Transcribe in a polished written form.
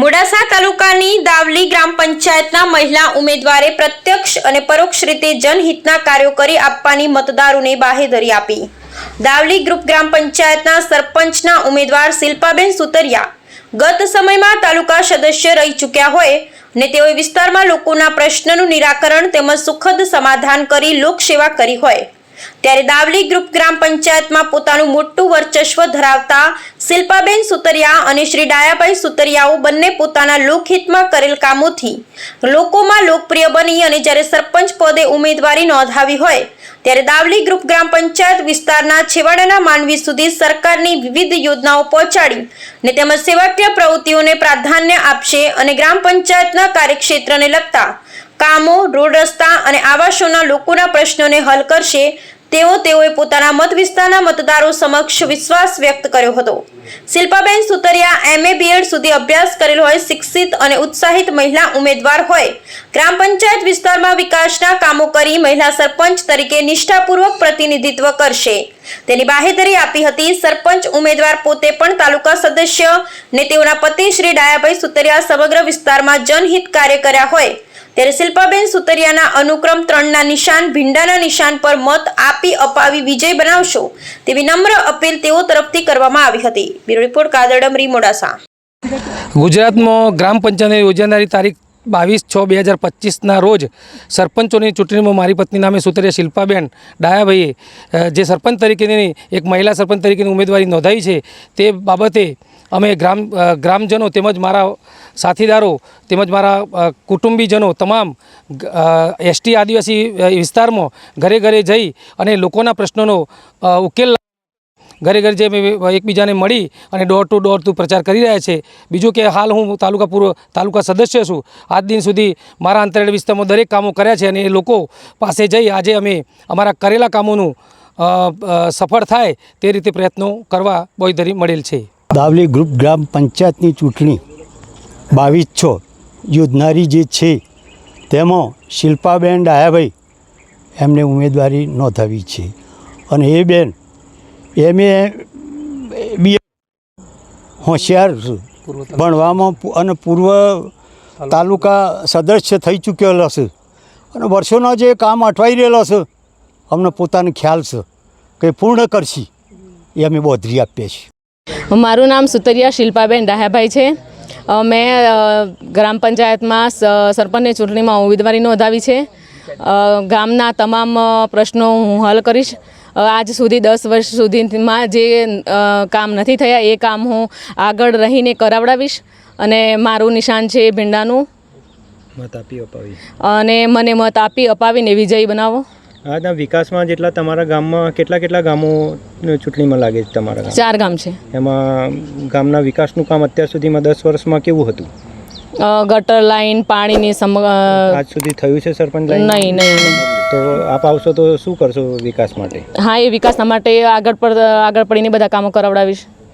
મોડાસા તાલુકાની દાવલી ગ્રામ પંચાયતના મહિલા ઉમેદવારે પ્રત્યક્ષ અને પરોક્ષ રીતે જનહિતના કાર્યો કરી આપવાની મતદારોને બાહેધરી આપી। દાવલી ગ્રુપ ગ્રામ પંચાયતના સરપંચના ઉમેદવાર શિલ્પાબેન સુતરિયા ગત સમયમાં તાલુકા સદસ્ય રહી ચૂક્યા હોય અને તેઓએ વિસ્તારમાં લોકોના પ્રશ્નનું નિરાકરણ તેમજ સુખદ સમાધાન કરી લોકસેવા કરી હોય ત્યારે દાવલી ગ્રુપ ગ્રામ પંચાયતમાં પોતાનું મોટું વર્ચસ્વ ધરાવતા શિલ્પાબેન સુતરિયા અને શ્રી ડાયાભાઈ સુતરિયાઓ બંને પોતાના લોકહિતમાં કરેલ કામોથી લોકોમાં લોકપ્રિય બની અને જ્યારે સરપંચ પદે ઉમેદવારી નોંધાવી હોય ત્યારે દાવલી ગ્રુપ ગ્રામ પંચાયત વિસ્તારના છેવાડાના માનવી સુધી સરકારની વિવિધ યોજનાઓ પહોંચાડી અને તેમજ સેવાકીય પ્રવૃત્તિઓને પ્રાધાન્ય આપશે અને ગ્રામ પંચાયતના કાર્યક્ષેત્રને લગતા કામો, રોડ રસ્તા અને આવાસોના લોકોના પ્રશ્નોને હલ કરશે તેઓએ પોતાના મત વિસ્તારના મતદારો સમક્ષ વિશ્વાસ વ્યક્ત કર્યો હતો। શિલ્પાબેન સુતરિયા MA BEd સુધી અભ્યાસ કરેલ હોય, શિક્ષિત અને ઉત્સાહિત મહિલા ઉમેદવાર હોય, ગ્રામ પંચાયત વિસ્તારમાં વિકાસના કામો કરી મહિલા સરપંચ તરીકે નિષ્ઠાપૂર્વક પ્રતિનિધિત્વ કરશે તેની બાહેધરી આપી હતી। સરપંચ ઉમેદવાર પોતે પણ તાલુકા સદસ્ય ને તેઓના પતિ શ્રી ડાયાભાઈ સુતરિયા સમગ્ર વિસ્તારમાં જનહિત કાર્ય કર્યા હોય ત્યારે શિલ્પાબેન સુતરિયાના અનુક્રમ 3ના નિશાન ભીંડાના નિશાન પર મત આપી અપાવી વિજય બનાવશો તેવી નમ્ર અપીલ તેઓ તરફથી કરવામાં આવી હતી। Bureau report Kadar ડમરી Modasa. ગુજરાતમાં ગ્રામ પંચાયતની યોજાનારી તારીખ 22/6/2025ના રોજ સરપંચોની ચૂંટણીમાં મારી પત્ની નામે સુતરિયા શિલ્પાબેન ડાયાભાઈએ જે સરપંચ તરીકેની એક મહિલા સરપંચ તરીકેની ઉમેદવારી નોંધાવી છે તે બાબતે અમે ગ્રામજનો તેમજ મારા સાથીદારો તેમજ મારા કુટુંબીજનો તમામ ST આદિવાસી વિસ્તારમાં ઘરે ઘરે જઈ અને લોકોના પ્રશ્નોનો ઉકેલ ઘરે ઘરે જે એકબીજાને મળી અને ડોર ટુ ડોર પ્રચાર કરી રહ્યા છે। બીજું કે હાલ હું તાલુકા સદસ્ય છું। આજ દિન સુધી મારા અંતરિયાળ વિસ્તારમાં દરેક કામો કર્યા છે અને એ લોકો પાસે જઈ આજે અમે અમારા કરેલા કામોનું સફળ થાય તે રીતે પ્રયત્નો કરવા બાંહેધરી મળેલ છે। દાવલી ગ્રુપ ગ્રામ પંચાયતની ચૂંટણી 22/6 યોજનારી જે છે તેમાં શિલ્પાબેન ડાયાભાઈ એમને ઉમેદવારી નોંધાવી છે અને એ બેન MA BEd હોશિયાર ભણવામાં અને પૂર્વ તાલુકા સદસ્ય થઈ ચૂકેલો છે અને વર્ષોનો જે કામ અટવાઈ રહેલો છે અમને પોતાનો ખ્યાલ છે કે પૂર્ણ કરશી એ અમે બાંહેધરી આપીએ છીએ। મારું નામ સુતરિયા શિલ્પાબેન ડાયાભાઈ છે। મેં ગ્રામ પંચાયતમાં સરપંચની ચૂંટણીમાં ઉમેદવારી નોંધાવી છે। ગામના તમામ પ્રશ્નો હું હલ કરીશ। આજ સુધી 10 વર્ષ સુધીમાં જે કામ નથી થયા એ કામ હું આગળ રહીને કરાવડાવીશ અને મારું નિશાન છે ભીંડાનું અને મને મત આપી અપાવીને વિજયી બનાવો। આજના વિકાસમાં જેટલા તમારા ગામમાં કેટલા ગામો ચૂંટણીમાં લાગે છે? તમારા ગામ 4 ગામ છે। એમાં ગામના વિકાસનું કામ અત્યાર સુધીમાં 10 વર્ષમાં કેવું હતું? ગટર લાઈન, પાણીની આજ સુધી થયું છે સરપંચ લાઈન? નહીં। તો આપ આવશો તો શું કરશો વિકાસ માટે? હા, એ વિકાસના માટે આગળ પડીને બધા કામો કરાવડાવીશ।